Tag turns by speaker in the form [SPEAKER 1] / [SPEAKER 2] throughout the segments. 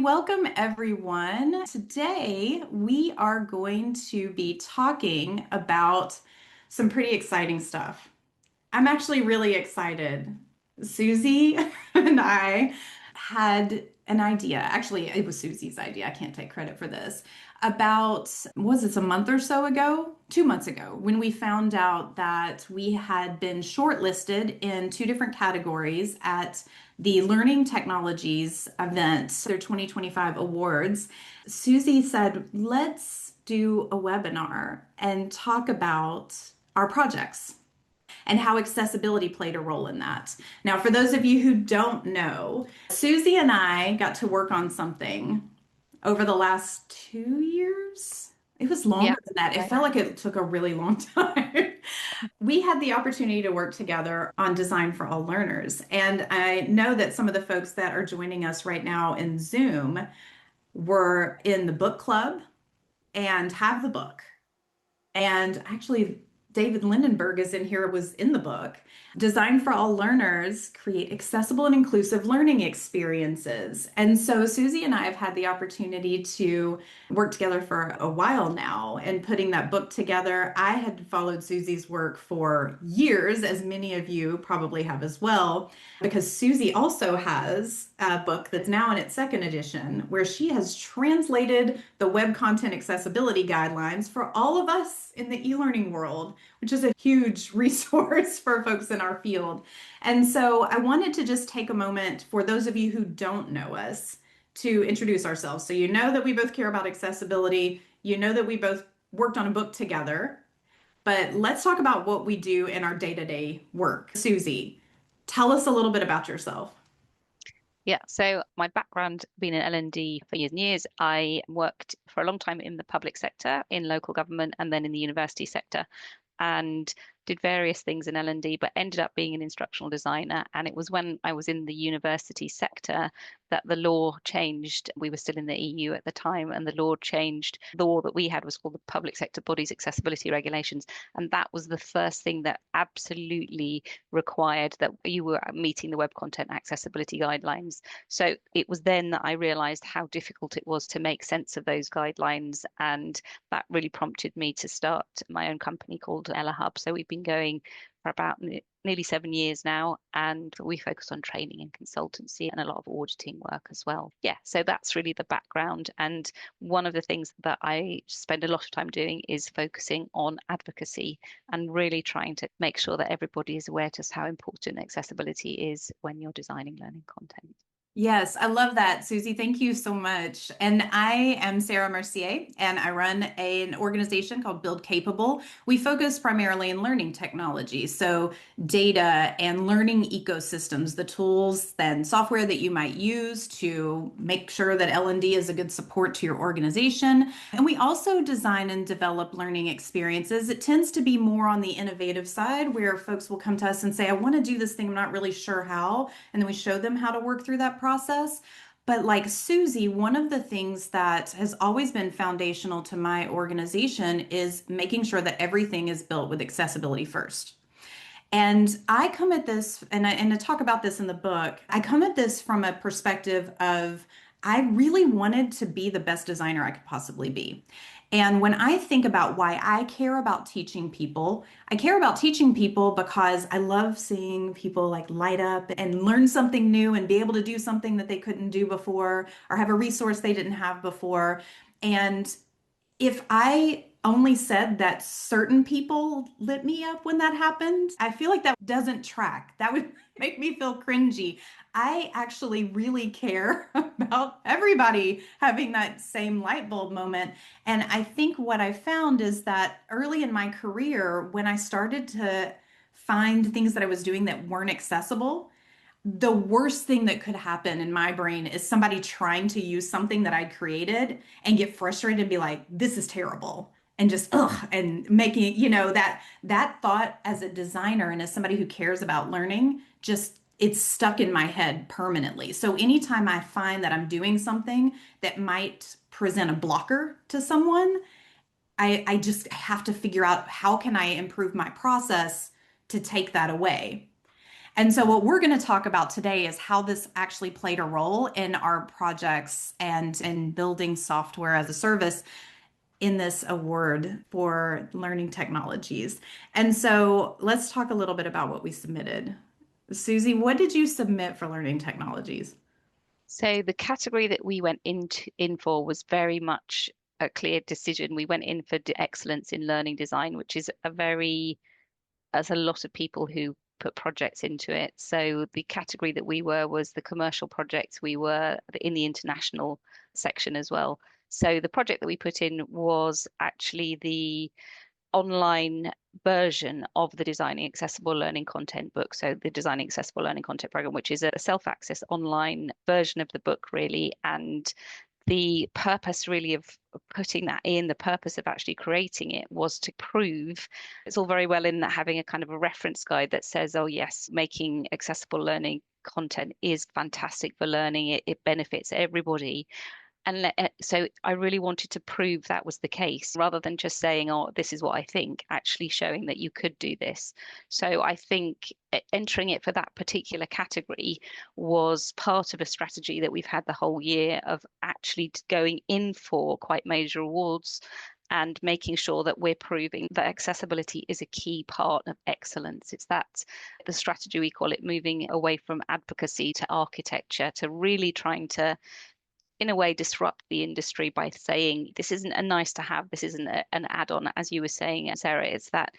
[SPEAKER 1] Welcome, everyone. Today, we are going to be talking about some pretty exciting stuff. I'm actually really excited. Susie and I had an idea. Actually, it was Susie's idea. I can't take credit for this. About, was it a month or so ago? 2 months ago, when we found out that we had been shortlisted in two different categories at the Learning Technologies event, their 2025 awards. Susie said, let's do a webinar and talk about our projects and how accessibility played a role in that. Now, for those of you who don't know, Susie and I got to work on something over the last 2 years. It was
[SPEAKER 2] Yeah,
[SPEAKER 1] longer than that. It
[SPEAKER 2] right.
[SPEAKER 1] felt like it took a really long time. We had the opportunity to work together on Design for All Learners. And I know that some of the folks that are joining us right now in Zoom were in the book club and have the book. And actually, David Lindenberg is in here, was in the book. Design for All Learners create accessible and inclusive learning experiences. And so Susie and I have had the opportunity to work together for a while now and putting that book together. I had followed Susie's work for years, as many of you probably have as well, because Susie also has a book that's now in its second edition where she has translated the web content accessibility guidelines for all of us in the e-learning world, which is a huge resource for folks in our field. And so I wanted to just take a moment for those of you who don't know us to introduce ourselves. So you know that we both care about accessibility, you know that we both worked on a book together, but let's talk about what we do in our day-to-day work. Susie, tell us a little bit about yourself.
[SPEAKER 2] Yeah. So my background being in L&D for years and years, I worked for a long time in the public sector, in local government, and then in the university sector, and did various things in L&D, but ended up being an instructional designer. And it was when I was in the university sector that the law changed. We were still in the EU at the time, and the law changed. The law that we had was called the Public Sector Bodies Accessibility Regulations. And that was the first thing that absolutely required that you were meeting the Web Content Accessibility Guidelines. So it was then that I realized how difficult it was to make sense of those guidelines. And that really prompted me to start my own company called Ella Hub. So we've been going for about nearly 7 years now, and we focus on training and consultancy and a lot of auditing work as well. Yeah, so that's really the background. And one of the things that I spend a lot of time doing is focusing on advocacy and really trying to make sure that everybody is aware just how important accessibility is when you're designing learning content.
[SPEAKER 1] Yes, I love that, Susie. Thank you so much. And I am Sarah Mercier, and I run an organization called Build Capable. We focus primarily in learning technology, so data and learning ecosystems, the tools and software that you might use to make sure that L&D is a good support to your organization. And we also design and develop learning experiences. It tends to be more on the innovative side where folks will come to us and say, I want to do this thing, I'm not really sure how. And then we show them how to work through that process. But like Susie, one of the things that has always been foundational to my organization is making sure that everything is built with accessibility first. And I come at this, and I talk about this in the book, I come at this from a perspective of I really wanted to be the best designer I could possibly be. And when I think about why I care about teaching people, I care about teaching people because I love seeing people like light up and learn something new and be able to do something that they couldn't do before or have a resource they didn't have before. And if I only said that certain people lit me up when that happened, I feel like that doesn't track. That would make me feel cringy. I actually really care about everybody having that same light bulb moment. And I think what I found is that early in my career, when I started to find things that I was doing that weren't accessible, the worst thing that could happen in my brain is somebody trying to use something that I'd created and get frustrated and be like, this is terrible. And just and making, that thought as a designer and as somebody who cares about learning, just it's stuck in my head permanently. So anytime I find that I'm doing something that might present a blocker to someone, I just have to figure out how can I improve my process to take that away. And so, what we're going to talk about today is how this actually played a role in our projects and in building software as a service in this award for learning technologies. And so, let's talk a little bit about what we submitted. Susie, what did you submit for learning technologies?
[SPEAKER 2] So the category that we went in for was very much a clear decision. We went in for excellence in learning design, which is as a lot of people who put projects into it. So the category that we were was the commercial projects. We were in the international section as well. So the project that we put in was actually the online version of the Designing Accessible Learning Content book. So the Designing Accessible Learning Content program, which is a self-access online version of the book, really. And the purpose really of putting that in, the purpose of actually creating it was to prove it's all very well in that having a kind of a reference guide that says, oh yes, making accessible learning content is fantastic for learning. It benefits everybody. So I really wanted to prove that was the case rather than just saying, oh, this is what I think, actually showing that you could do this. So I think entering it for that particular category was part of a strategy that we've had the whole year of actually going in for quite major awards and making sure that we're proving that accessibility is a key part of excellence. It's that the strategy we call it moving away from advocacy to architecture, to really trying to in a way disrupt the industry by saying this isn't a nice to have, this isn't an add-on, as you were saying, Sarah. It's that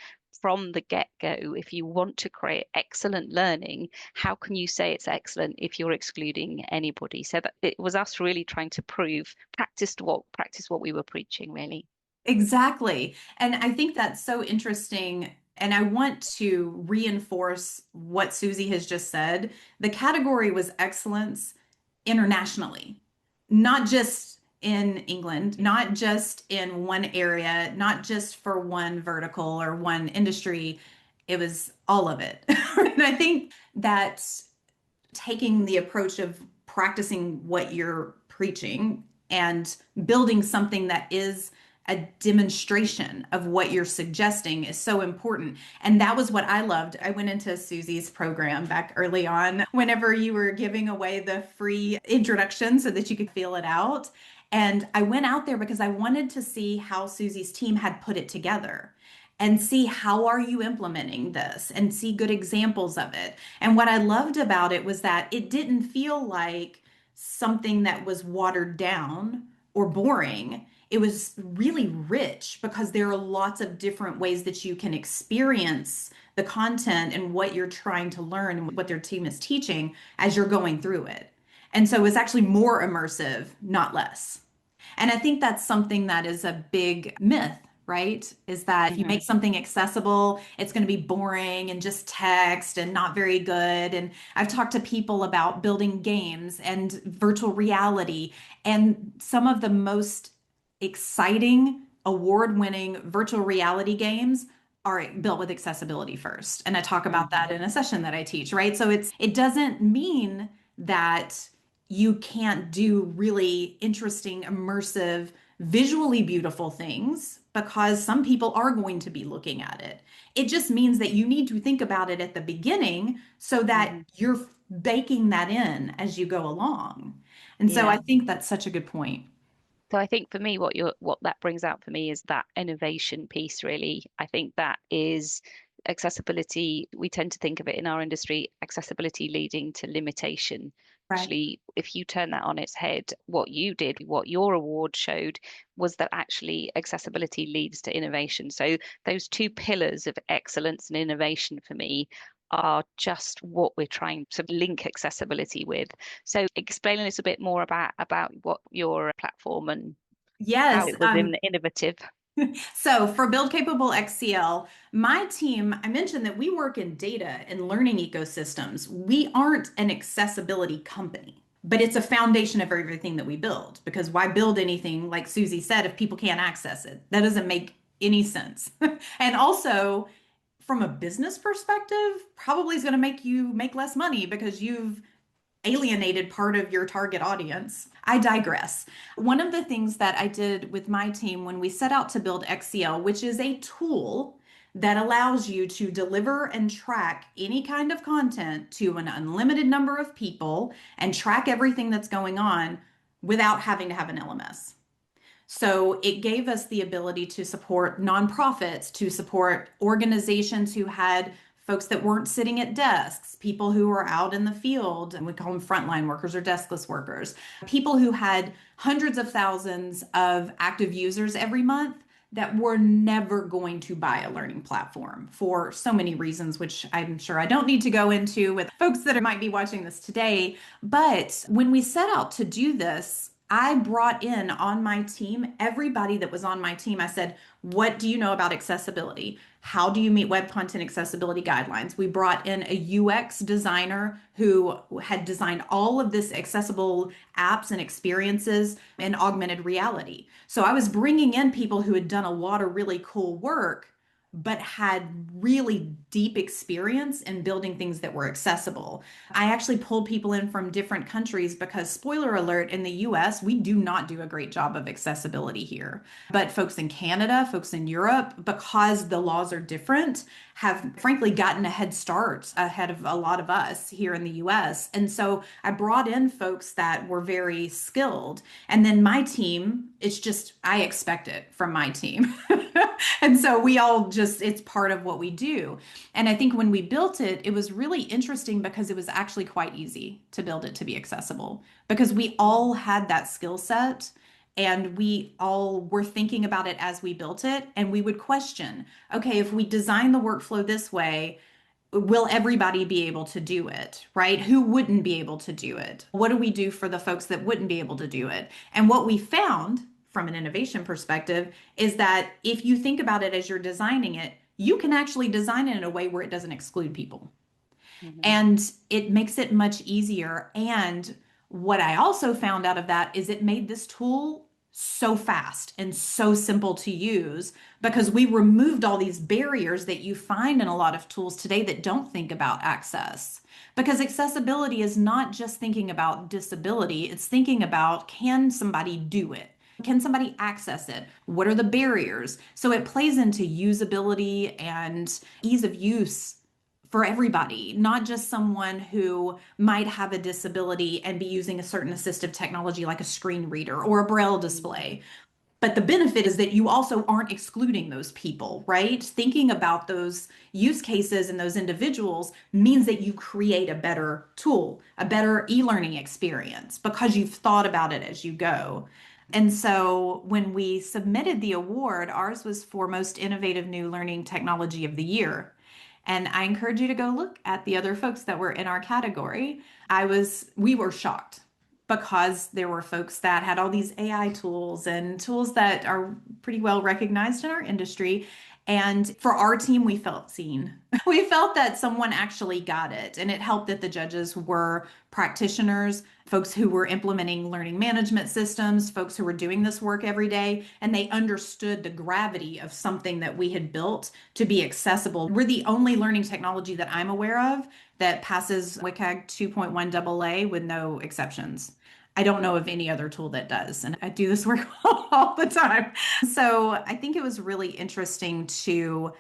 [SPEAKER 2] from the get-go, if you want to create excellent learning, how can you say it's excellent if you're excluding anybody? So that it was us really trying to prove, practice what we were preaching, really.
[SPEAKER 1] Exactly. And I think that's so interesting. And I want to reinforce what Susie has just said. The category was excellence internationally, not just in England, not just in one area, not just for one vertical or one industry. It was all of it. And I think that taking the approach of practicing what you're preaching and building something that is a demonstration of what you're suggesting is so important. And that was what I loved. I went into Susie's program back early on whenever you were giving away the free introduction so that you could feel it out. And I went out there because I wanted to see how Susie's team had put it together and see how are you implementing this and see good examples of it. And what I loved about it was that it didn't feel like something that was watered down or boring. It was really rich because there are lots of different ways that you can experience the content and what you're trying to learn and what their team is teaching as you're going through it. And so it's actually more immersive, not less. And I think that's something that is a big myth, right? Is that if you
[SPEAKER 2] Hmm.
[SPEAKER 1] make something accessible, it's going to be boring and just text and not very good. And I've talked to people about building games and virtual reality, and some of the most exciting, award-winning virtual reality games are built with accessibility first. And I talk about
[SPEAKER 2] Hmm.
[SPEAKER 1] that in a session that I teach, right? So it doesn't mean that you can't do really interesting, immersive, visually beautiful things because some people are going to be looking at it. It just means that you need to think about it at the beginning so that
[SPEAKER 2] Hmm.
[SPEAKER 1] you're baking that in as you go along. And so I
[SPEAKER 2] Yeah.
[SPEAKER 1] think that's such a good point.
[SPEAKER 2] So I think for me, what that brings out for me is that innovation piece, really. I think that is accessibility. We tend to think of it in our industry, accessibility leading to limitation.
[SPEAKER 1] Right.
[SPEAKER 2] Actually, if you turn that on its head, what you did, what your award showed, was that actually accessibility leads to innovation. So those two pillars of excellence and innovation for me are just what we're trying to link accessibility with. So explain a little bit more about what your platform and how
[SPEAKER 1] Yes.
[SPEAKER 2] it was innovative.
[SPEAKER 1] So for Build Capable XCL, my team, I mentioned that we work in data and learning ecosystems. We aren't an accessibility company, but it's a foundation of everything that we build. Because why build anything, like Susie said, if people can't access it? That doesn't make any sense. And also, from a business perspective, probably is going to make you make less money because you've alienated part of your target audience. I digress. One of the things that I did with my team when we set out to build XCL, which is a tool that allows you to deliver and track any kind of content to an unlimited number of people and track everything that's going on without having to have an LMS. So it gave us the ability to support nonprofits, to support organizations who had folks that weren't sitting at desks, people who were out in the field, and we call them frontline workers or deskless workers, people who had hundreds of thousands of active users every month that were never going to buy a learning platform for so many reasons, which I'm sure I don't need to go into with folks that might be watching this today. But when we set out to do this, I brought in on my team everybody that was on my team. I said, what do you know about accessibility? How do you meet web content accessibility guidelines? We brought in a UX designer who had designed all of this accessible apps and experiences in augmented reality. So I was bringing in people who had done a lot of really cool work, but had really deep experience in building things that were accessible. I actually pulled people in from different countries because, spoiler alert, in the US, we do not do a great job of accessibility here. But folks in Canada, folks in Europe, because the laws are different, have frankly gotten a head start ahead of a lot of us here in the US. And so I brought in folks that were very skilled. And then my team, it's just, I expect it from my team. And so we all just, it's part of what we do. And I think when we built it, it was really interesting because it was actually quite easy to build it to be accessible because we all had that skill set and we all were thinking about it as we built it. And we would question, okay, if we design the workflow this way, will everybody be able to do it, right? Who wouldn't be able to do it? What do we do for the folks that wouldn't be able to do it? And what we found from an innovation perspective is that if you think about it as you're designing it, you can actually design it in a way where it doesn't exclude people.
[SPEAKER 2] Hmm.
[SPEAKER 1] And it makes it much easier. And what I also found out of that is it made this tool so fast and so simple to use because we removed all these barriers that you find in a lot of tools today that don't think about access. Because accessibility is not just thinking about disability, it's thinking about can somebody do it? Can somebody access it? What are the barriers? So it plays into usability and ease of use for everybody, not just someone who might have a disability and be using a certain assistive technology like a screen reader or a braille display. But the benefit is that you also aren't excluding those people, right? Thinking about those use cases and those individuals means that you create a better tool, a better e-learning experience because you've thought about it as you go. And so when we submitted the award, ours was for Most Innovative New Learning Technology of the Year. And I encourage you to go look at the other folks that were in our category. We were shocked because there were folks that had all these AI tools and tools that are pretty well recognized in our industry. And for our team, we felt seen. We felt that someone actually got it. And it helped that the judges were practitioners, folks who were implementing learning management systems, folks who were doing this work every day, and they understood the gravity of something that we had built to be accessible. We're the only learning technology that I'm aware of that passes WCAG 2.1 AA with no exceptions. I don't know of any other tool that does, and I do this work all the time. So I think it was really interesting to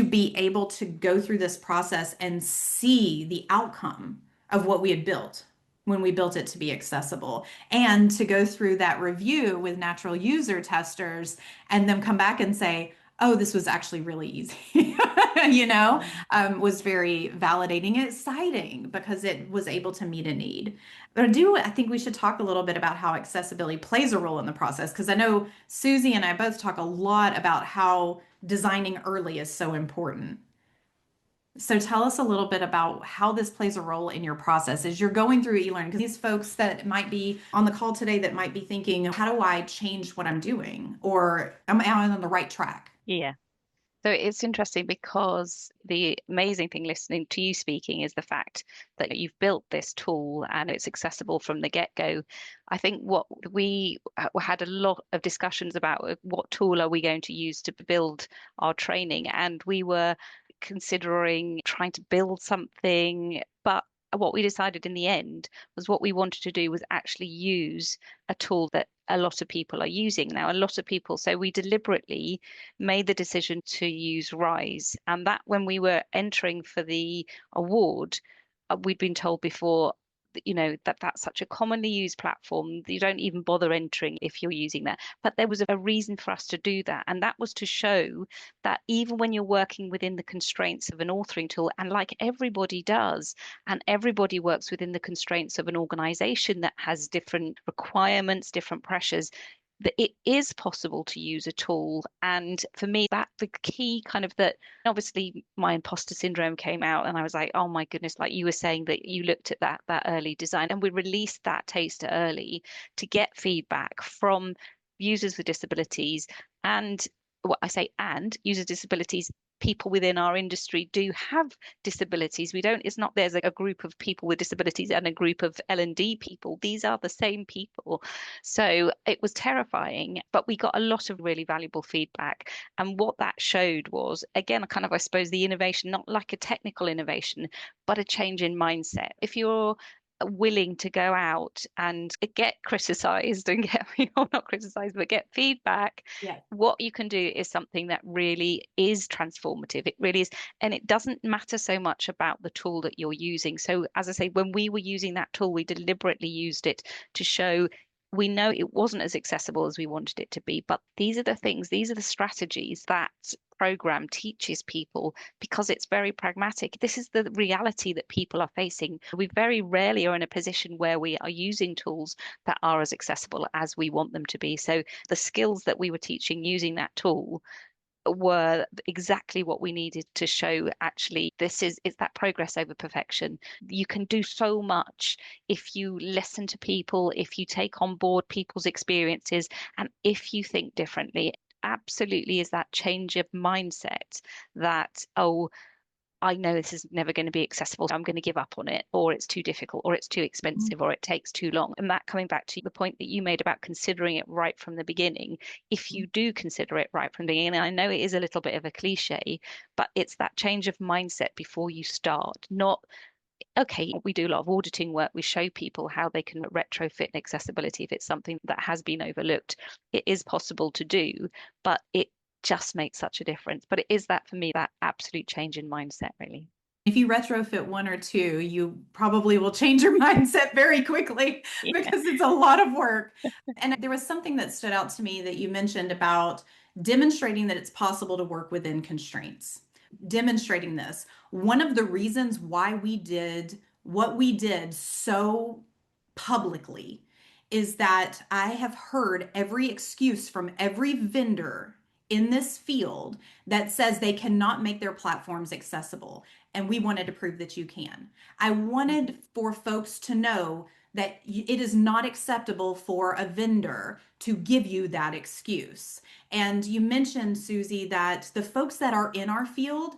[SPEAKER 1] be able to go through this process and see the outcome of what we had built when we built it to be accessible and to go through that review with natural user testers and then come back and say, oh, this was actually really easy, you know, was very validating and exciting because it was able to meet a need. But I think we should talk a little bit about how accessibility plays a role in the process because I know Susie and I both talk a lot about how designing early is so important. So tell us a little bit about how this plays a role in your process as you're going through e-learning. Because these folks that might be on the call today that might be thinking, how do I change what I'm doing? Or am I on the right track?
[SPEAKER 2] Yeah. So it's interesting because the amazing thing listening to you speaking is the fact that you've built this tool and it's accessible from the get-go. I think what we had a lot of discussions about what tool are we going to use to build our training, and we were considering trying to build something, but what we decided in the end was what we wanted to do was actually use a tool that a lot of people are using now. A lot of people, so we deliberately made the decision to use Rise. And that when we were entering for the award, we'd been told before, that that's such a commonly used platform that you don't even bother entering if you're using that. But there was a reason for us to do that. And that was to show that even when you're working within the constraints of an authoring tool, and like everybody does, and everybody works within the constraints of an organization that has different requirements, different pressures, that it is possible to use a tool. And for me, that the key kind of that obviously my imposter syndrome came out and I was like, oh my goodness, like you were saying that you looked at that early design and we released that taster early to get feedback from users with disabilities and what I say and users with disabilities people within our industry do have disabilities. We don't, it's not there's a group of people with disabilities and a group of L&D people. These are the same people. So it was terrifying, but we got a lot of really valuable feedback. And what that showed was, again, kind of, I suppose, the innovation, not like a technical innovation, but a change in mindset. If you're willing to go out and get criticized and get, or not criticized, but get feedback,
[SPEAKER 1] Yeah.
[SPEAKER 2] what you can do is something that really is transformative. It really is. And it doesn't matter so much about the tool that you're using. So, as I say, when we were using that tool, we deliberately used it to show we know it wasn't as accessible as we wanted it to be, but these are the things, these are the strategies that program teaches people because it's very pragmatic. This is the reality that people are facing. We very rarely are in a position where we are using tools that are as accessible as we want them to be. So the skills that we were teaching using that tool were exactly what we needed to show actually this is it's that progress over perfection. You can do so much if you listen to people, if you take on board people's experiences, and if you think differently. Absolutely is that change of mindset that, oh, I know this is never going to be accessible. I'm going to give up on it, or it's too difficult, or it's too expensive, or it takes too long. And that coming back to the point that you made about considering it right from the beginning, if you do consider it right from the beginning, and I know it is a little bit of a cliche, but it's that change of mindset before you start, not okay, we do a lot of auditing work. We show people how they can retrofit accessibility if it's something that has been overlooked. It is possible to do, but it just makes such a difference. But it is that for me, that absolute change in mindset, really.
[SPEAKER 1] If you retrofit one or two, you probably will change your mindset very quickly
[SPEAKER 2] Yeah.
[SPEAKER 1] because it's a lot of work. And there was something that stood out to me that you mentioned about demonstrating that it's possible to work within constraints. Demonstrating this. One of the reasons why we did what we did so publicly is that I have heard every excuse from every vendor in this field that says they cannot make their platforms accessible. And we wanted to prove that you can. I
[SPEAKER 2] Mhm.
[SPEAKER 1] wanted for folks to know that it is not acceptable for a vendor to give you that excuse. And you mentioned, Susie, that the folks that are in our field,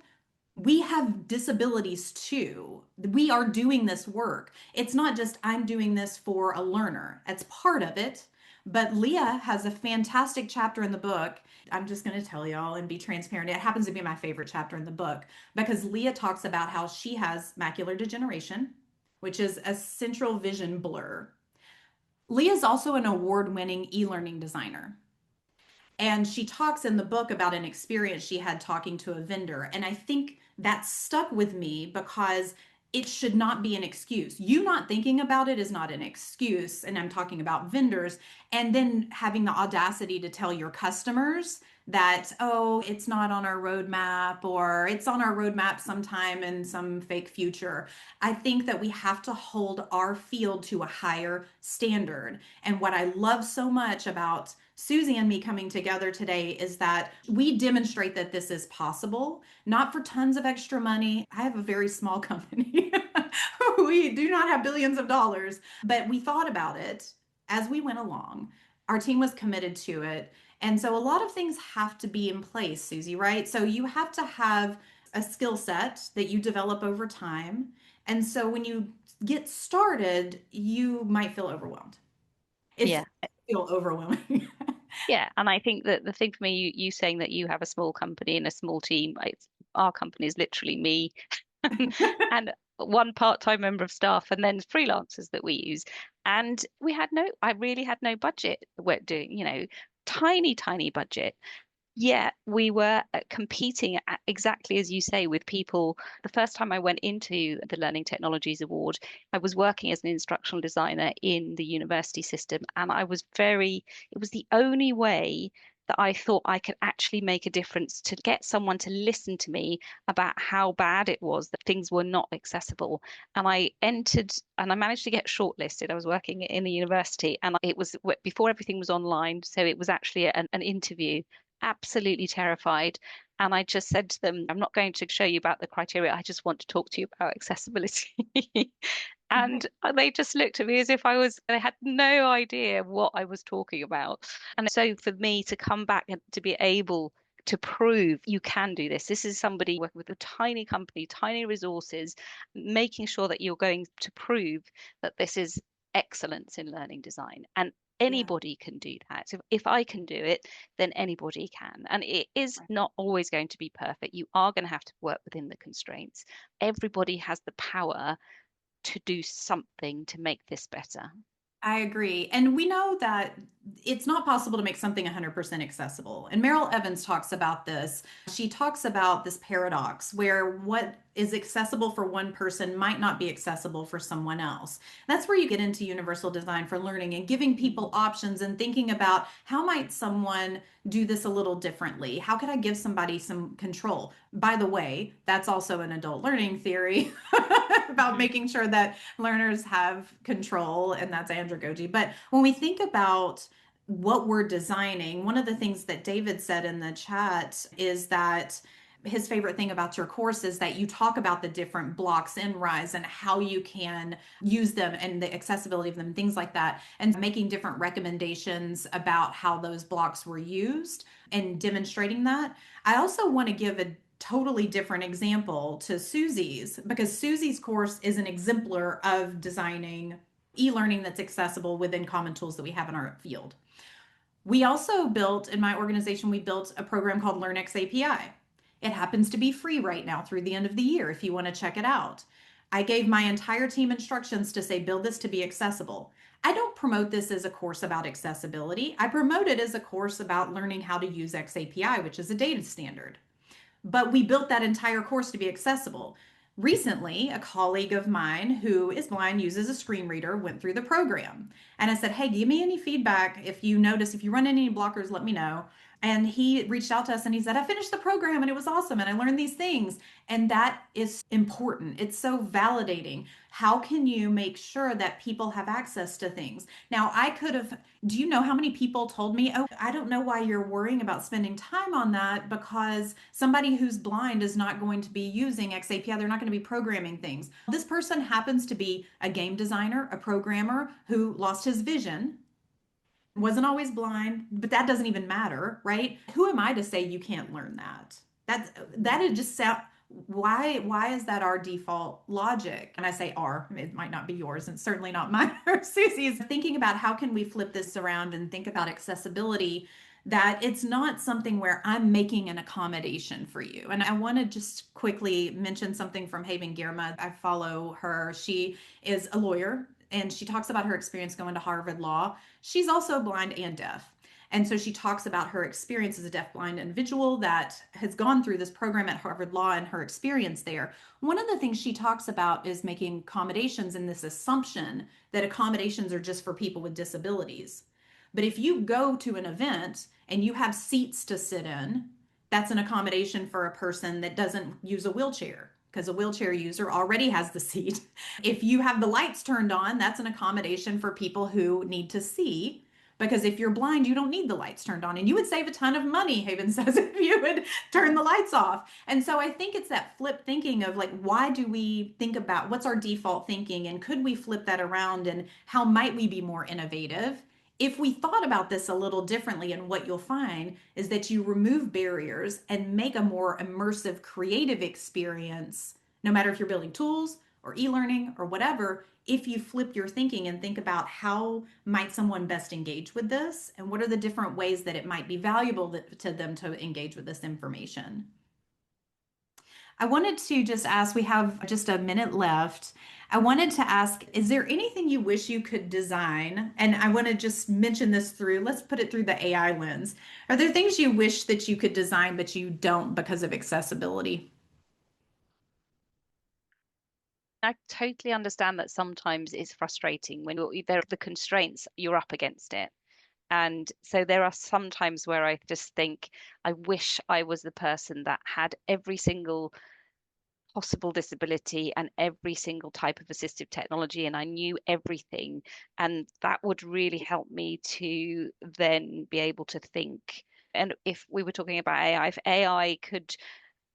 [SPEAKER 1] we have disabilities too. We are doing this work. It's not just I'm doing this for a learner. That's part of it. But Leah has a fantastic chapter in the book. I'm just going to tell y'all and be transparent. It happens to be my favorite chapter in the book because Leah talks about how she has macular degeneration, which is a central vision blur. Leah's also an award winning e learning designer. And she talks in the book about an experience she had talking to a vendor. And I think that stuck with me because it should not be an excuse. You not thinking about it is not an excuse. And I'm talking about vendors. And then having the audacity to tell your customers that, oh, it's not on our roadmap or it's on our roadmap sometime in some fake future. I think that we have to hold our field to a higher standard. And what I love so much about Susie and me coming together today is that we demonstrate that this is possible, not for tons of extra money. I have a very small company. We do not have billions of dollars, but we thought about it as we went along. Our team was committed to it. And so a lot of things have to be in place, Susie, right? So you have to have a skill set that you develop over time. And so when you get started, you might feel overwhelmed. It's
[SPEAKER 2] Yeah.
[SPEAKER 1] feel overwhelming.
[SPEAKER 2] Yeah. And I think that the thing for me, you saying that you have a small company and a small team, our company is literally me and one part-time member of staff and then freelancers that we use. And I really had no budget. We're doing, tiny, tiny budget. Yeah, we were competing exactly as you say with people. The first time I went into the Learning Technologies Award, I was working as an instructional designer in the university system, and it was the only way that I thought I could actually make a difference to get someone to listen to me about how bad it was that things were not accessible. And I entered and I managed to get shortlisted. I was working in the university, and it was before everything was online. So it was actually an interview, absolutely terrified. And I just said to them, I'm not going to show you about the criteria. I just want to talk to you about accessibility. And they just looked at me as if they had no idea what I was talking about. And so for me to come back and to be able to prove you can do this. This is somebody working with a tiny company, tiny resources, making sure that you're going to prove that this is excellence in learning design. And
[SPEAKER 1] Yeah.
[SPEAKER 2] anybody can do that. So if I can do it, then anybody can. And it is not always going to be perfect. You are going to have to work within the constraints. Everybody has the power to do something to make this better.
[SPEAKER 1] I agree. And we know that it's not possible to make something 100% accessible. And Meryl Evans talks about this. She talks about this paradox where what is accessible for one person might not be accessible for someone else. That's where you get into universal design for learning and giving people options and thinking about how might someone do this a little differently? How could I give somebody some control? By the way, that's also an adult learning theory about
[SPEAKER 2] Mhm.
[SPEAKER 1] making sure that learners have control, and that's andragogy. But when we think about what we're designing, one of the things that David said in the chat is that his favorite thing about your course is that you talk about the different blocks in Rise and how you can use them and the accessibility of them, things like that, and making different recommendations about how those blocks were used and demonstrating that. I also want to give a totally different example to Susie's because Susie's course is an exemplar of designing e-learning that's accessible within common tools that we have in our field. We also built, in my organization, we built a program called LearnX API. It happens to be free right now through the end of the year if you want to check it out. I gave my entire team instructions to say, build this to be accessible. I don't promote this as a course about accessibility. I promote it as a course about learning how to use XAPI, which is a data standard. But we built that entire course to be accessible. Recently, a colleague of mine who is blind, uses a screen reader, went through the program. And I said, hey, give me any feedback. If you run into any blockers, let me know. And he reached out to us and he said, I finished the program and it was awesome. And I learned these things. And that is important. It's so validating. How can you make sure that people have access to things? Now, do you know how many people told me, oh, I don't know why you're worrying about spending time on that because somebody who's blind is not going to be using XAPI. They're not going to be programming things. This person happens to be a game designer, a programmer who lost his vision, wasn't always blind, but that doesn't even matter, right? Who am I to say you can't learn that? That is just sound. Why is that our default logic? And I say our, it might not be yours, and certainly not mine or Susie's. Thinking about how can we flip this around and think about accessibility, that it's not something where I'm making an accommodation for you. And I want to just quickly mention something from Haven Girma. I follow her. She is a lawyer and she talks about her experience going to Harvard Law. She's also blind and deaf. And so she talks about her experience as a deafblind individual that has gone through this program at Harvard Law and her experience there. One of the things she talks about is making accommodations and this assumption that accommodations are just for people with disabilities. But if you go to an event and you have seats to sit in, that's an accommodation for a person that doesn't use a wheelchair because a wheelchair user already has the seat. If you have the lights turned on, that's an accommodation for people who need to see. Because if you're blind, you don't need the lights turned on. And you would save a ton of money, Haven says, if you would turn the lights off. And so I think it's that flip thinking of like, why do we think about what's our default thinking? And could we flip that around? And how might we be more innovative? If we thought about this a little differently, and what you'll find is that you remove barriers and make a more immersive, creative experience, no matter if you're building tools or e-learning or whatever, if you flip your thinking and think about how might someone best engage with this and what are the different ways that it might be valuable to them to engage with this information. I wanted to just ask, we have just a minute left. I wanted to ask, is there anything you wish you could design? And I want to just mention this through, let's put it through the AI lens. Are there things you wish that you could design, but you don't because of accessibility?
[SPEAKER 2] I totally understand that sometimes it's frustrating when there are the constraints, you're up against it. And so there are some times where I just think, I wish I was the person that had every single possible disability and every single type of assistive technology, and I knew everything. And that would really help me to then be able to think. And if we were talking about AI, if AI could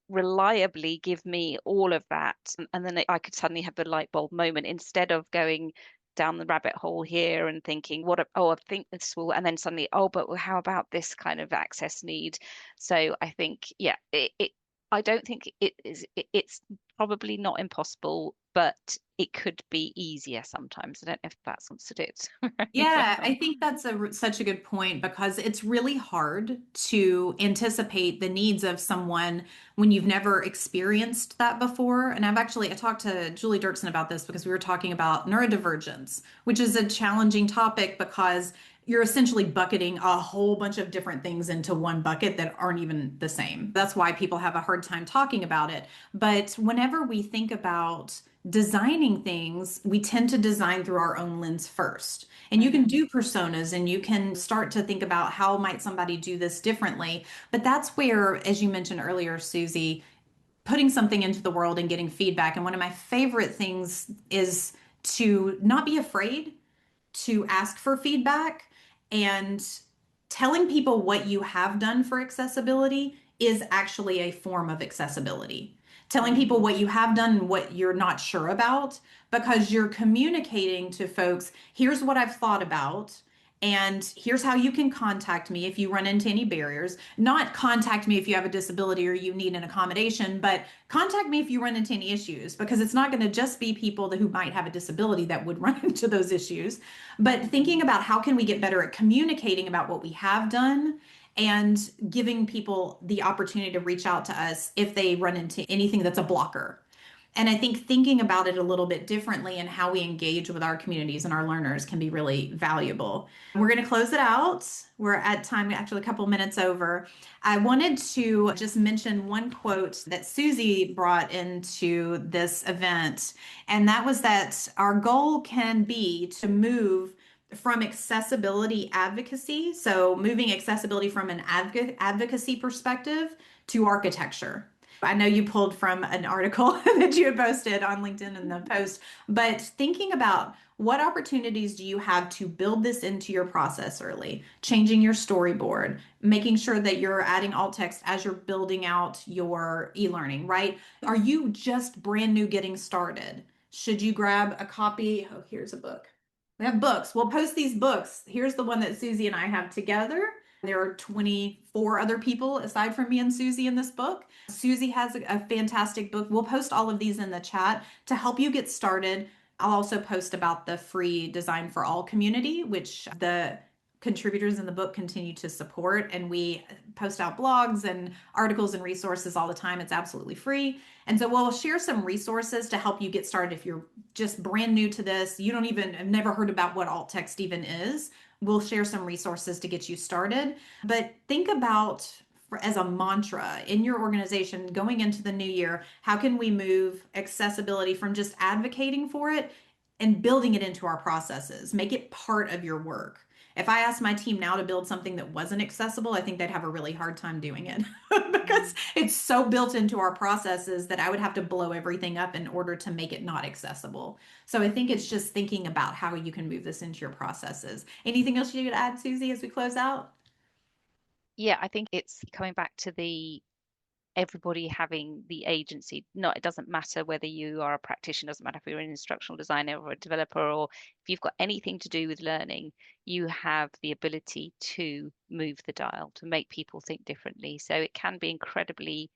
[SPEAKER 2] reliably give me all of that, and then I could suddenly have the light bulb moment instead of going down the rabbit hole here and thinking I think this will, and then suddenly, oh, but how about this kind of access need? So I think, yeah, I don't think it's probably not impossible, but it could be easier sometimes. I don't know if that answered it very
[SPEAKER 1] Yeah, I
[SPEAKER 2] well.
[SPEAKER 1] think that's such a good point because it's really hard to anticipate the needs of someone when you've never experienced that before. And I talked to Julie Dirksen about this because we were talking about neurodivergence, which is a challenging topic because you're essentially bucketing a whole bunch of different things into one bucket that aren't even the same. That's why people have a hard time talking about it. But whenever we think about designing things, we tend to design through our own lens first. And you can
[SPEAKER 2] Hmm.
[SPEAKER 1] do personas and you can start to think about how might somebody do this differently. But that's where, as you mentioned earlier, Susie, putting something into the world and getting feedback. And one of my favorite things is to not be afraid to ask for feedback, and telling people what you have done for accessibility is actually a form of accessibility. Telling people
[SPEAKER 2] Hmm.
[SPEAKER 1] what you have done and what you're not sure about, because you're communicating to folks, here's what I've thought about. And here's how you can contact me if you run into any barriers. Not contact me if you have a disability or you need an accommodation, but contact me if you run into any issues, because it's not going to just be people who might have a disability that would run into those issues. But thinking
[SPEAKER 2] Hmm.
[SPEAKER 1] about how can we get better at communicating about what we have done and giving people the opportunity to reach out to us if they run into anything that's a blocker. And I think thinking about it a little bit differently and how we engage with our communities and our learners can be really valuable. We're going to close it out. We're at time, actually, a couple minutes over. I wanted to just mention one quote that Susie brought into this event, and that was that our goal can be to move from accessibility advocacy, so moving accessibility from an advocacy perspective to architecture. I know you pulled from an article that you had posted on LinkedIn in the post, but thinking about what opportunities do you have to build this into your process early, changing your storyboard, making sure that you're adding alt text as you're building out your e-learning, right? Are you just brand new getting started? Should you grab a copy? Oh, here's a book. We have books. We'll post these books. Here's the one that Susie and I have together. There are 24 other people aside from me and Susie in this book. Susie has a fantastic book. We'll post all of these in the chat to help you get started. I'll also post about the free Design for All community, which the contributors in the book continue to support. And we post out blogs and articles and resources all the time. It's absolutely free. And so we'll share some resources to help you get started if you're just brand new to this. You don't even have never heard about what alt text even is. We'll share some resources to get you started. But think about, as a mantra in your organization going into the new year, how can we move accessibility from just advocating for it and building it into our processes? Make it part of your work. If I asked my team now to build something that wasn't accessible, I think they'd have a really hard time doing it because it's so built into our processes that I would have to blow everything up in order to make it not accessible. So I think it's just thinking about how you can move this into your processes. Anything else you could add, Susie, as we close out?
[SPEAKER 2] Yeah, I think it's coming back to the everybody having the agency. No, it doesn't matter whether you are a practitioner, doesn't matter if you're an instructional designer or a developer, or if you've got anything to do with learning, you have the ability to move the dial, to make people think differently. So it can be incredibly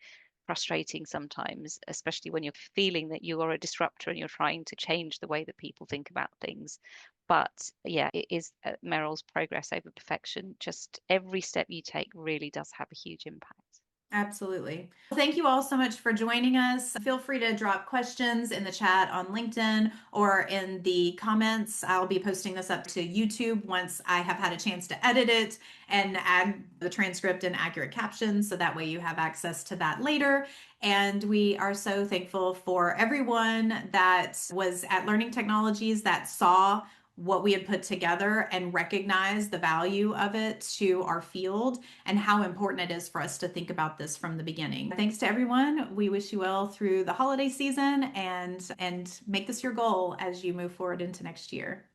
[SPEAKER 2] frustrating sometimes, especially when you're feeling that you are a disruptor and you're trying to change the way that people think about things. But yeah, it is Merrill's progress over perfection. Just every step you take really does have a huge impact.
[SPEAKER 1] Absolutely. Thank you all so much for joining us. Feel free to drop questions in the chat on LinkedIn or in the comments. I'll be posting this up to YouTube once I have had a chance to edit it and add the transcript and accurate captions, so that way you have access to that later. And we are so thankful for everyone that was at Learning Technologies that saw what we had put together and recognized the value of it to our field and how important it is for us to think about this from the beginning. Thanks to everyone. We wish you well through the holiday season, and make this your goal as you move forward into next year.